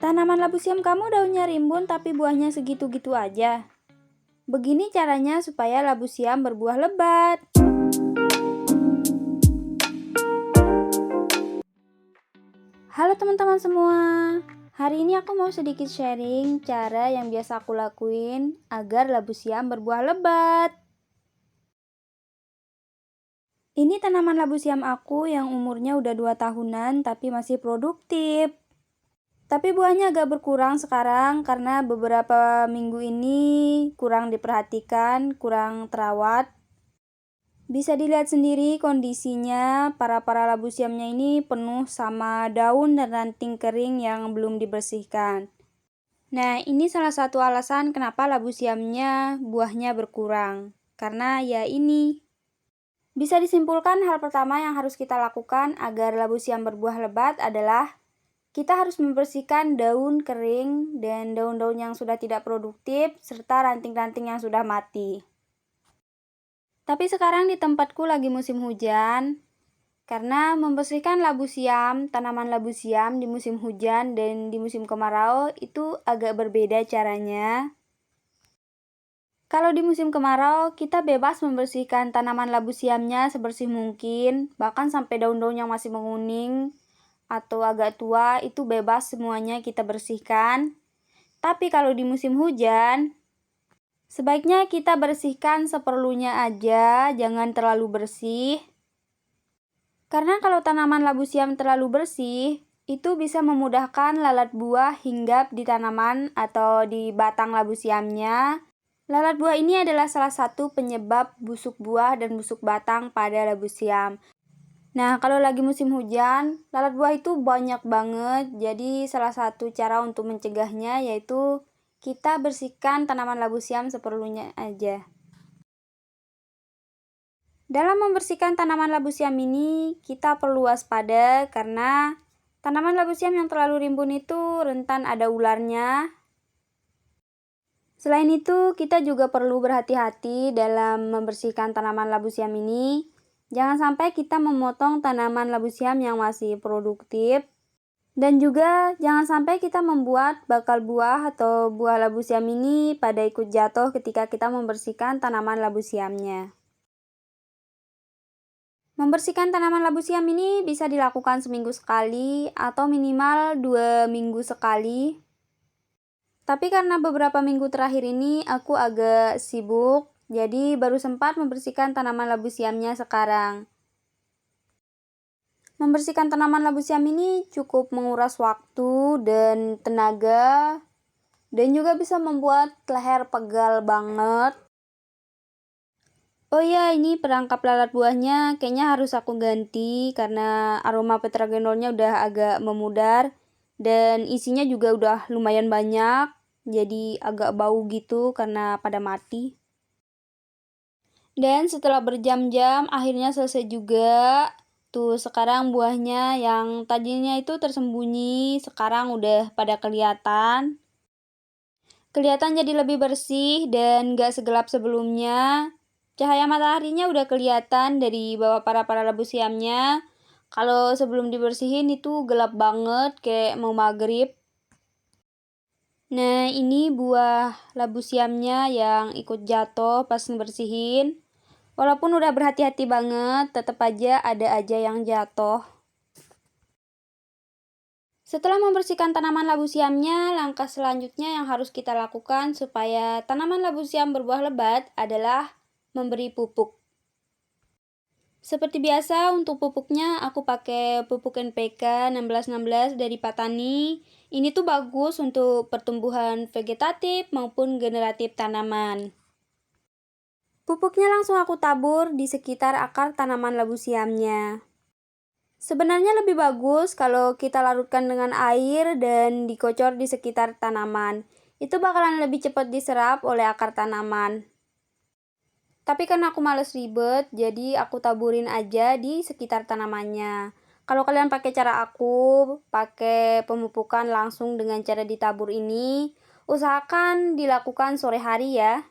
Tanaman labu siam kamu daunnya rimbun tapi buahnya segitu-gitu aja. Begini caranya supaya labu siam berbuah lebat. Halo teman-teman semua. Hari ini aku mau sedikit sharing cara yang biasa aku lakuin agar labu siam berbuah lebat. Ini tanaman labu siam aku yang umurnya udah 2 tahunan tapi masih produktif. Tapi buahnya agak berkurang sekarang karena beberapa minggu ini kurang diperhatikan, kurang terawat. Bisa dilihat sendiri kondisinya, para labu siamnya ini penuh sama daun dan ranting kering yang belum dibersihkan. Nah, ini salah satu alasan kenapa labu siamnya buahnya berkurang. Karena ya ini. Bisa disimpulkan hal pertama yang harus kita lakukan agar labu siam berbuah lebat adalah kita harus membersihkan daun kering dan daun-daun yang sudah tidak produktif serta ranting-ranting yang sudah mati. Tapi sekarang di tempatku lagi musim hujan, karena membersihkan labu siam, tanaman labu siam di musim hujan dan di musim kemarau itu agak berbeda caranya. Kalau di musim kemarau, kita bebas membersihkan tanaman labu siamnya sebersih mungkin, bahkan sampai daun-daun yang masih menguning atau agak tua itu bebas semuanya kita bersihkan. Tapi kalau di musim hujan, sebaiknya kita bersihkan seperlunya aja, jangan terlalu bersih. Karena kalau tanaman labu siam terlalu bersih, itu bisa memudahkan lalat buah hinggap di tanaman atau di batang labu siamnya. Lalat buah ini adalah salah satu penyebab busuk buah dan busuk batang pada labu siam. Nah, kalau lagi musim hujan, lalat buah itu banyak banget. Jadi, salah satu cara untuk mencegahnya yaitu kita bersihkan tanaman labu siam seperlunya aja. Dalam membersihkan tanaman labu siam ini, kita perlu waspada karena tanaman labu siam yang terlalu rimbun itu rentan ada ularnya. Selain itu, kita juga perlu berhati-hati dalam membersihkan tanaman labu siam ini. Jangan sampai kita memotong tanaman labu siam yang masih produktif. Dan juga jangan sampai kita membuat bakal buah atau buah labu siam ini pada ikut jatuh ketika kita membersihkan tanaman labu siamnya. Membersihkan tanaman labu siam ini bisa dilakukan seminggu sekali atau minimal 2 minggu sekali. Tapi karena beberapa minggu terakhir ini aku agak sibuk, jadi baru sempat membersihkan tanaman labu siamnya sekarang. Membersihkan tanaman labu siam ini cukup menguras waktu dan tenaga, dan juga bisa membuat leher pegal banget. Oh iya, ini perangkap lalat buahnya kayaknya harus aku ganti karena aroma petragenolnya udah agak memudar dan isinya juga udah lumayan banyak, jadi agak bau gitu karena pada mati. Dan setelah berjam-jam akhirnya selesai juga. Tuh sekarang buahnya yang tadinya itu tersembunyi sekarang udah pada kelihatan. Kelihatan jadi lebih bersih dan gak segelap sebelumnya. Cahaya mataharinya udah kelihatan dari bawah para labu siamnya. Kalau sebelum dibersihin itu gelap banget kayak mau maghrib. Nah, ini buah labu siamnya yang ikut jatuh pas ngebersihin. Walaupun udah berhati-hati banget, tetap aja ada aja yang jatuh. Setelah membersihkan tanaman labu siamnya, langkah selanjutnya yang harus kita lakukan supaya tanaman labu siam berbuah lebat adalah memberi pupuk. Seperti biasa, untuk pupuknya aku pakai pupuk NPK 1616 dari Patani. Ini tuh bagus untuk pertumbuhan vegetatif maupun generatif tanaman. Pupuknya langsung aku tabur di sekitar akar tanaman labu siamnya. Sebenarnya lebih bagus kalau kita larutkan dengan air dan dikocor di sekitar tanaman. Itu bakalan lebih cepat diserap oleh akar tanaman. Tapi karena aku males ribet, jadi aku taburin aja di sekitar tanamannya. Kalau kalian pakai cara aku, pakai pemupukan langsung dengan cara ditabur ini, usahakan dilakukan sore hari ya.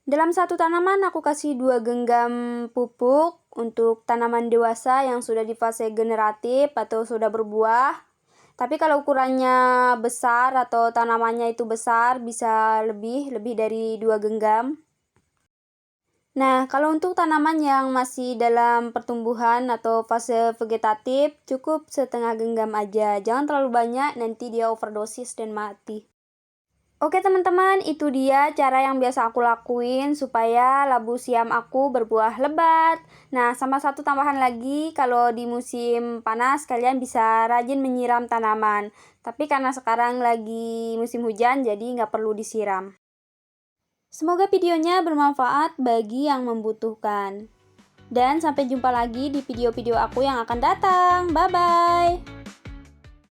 Dalam satu tanaman aku kasih 2 genggam pupuk untuk tanaman dewasa yang sudah di fase generatif atau sudah berbuah. Tapi kalau ukurannya besar atau tanamannya itu besar, bisa lebih dari 2 genggam. Nah, kalau untuk tanaman yang masih dalam pertumbuhan atau fase vegetatif, cukup setengah genggam aja. Jangan terlalu banyak, nanti dia overdosis dan mati. Oke teman-teman, itu dia cara yang biasa aku lakuin supaya labu siam aku berbuah lebat. Nah, sama satu tambahan lagi, kalau di musim panas kalian bisa rajin menyiram tanaman. Tapi karena sekarang lagi musim hujan, jadi nggak perlu disiram. Semoga videonya bermanfaat bagi yang membutuhkan. Dan sampai jumpa lagi di video-video aku yang akan datang. Bye-bye!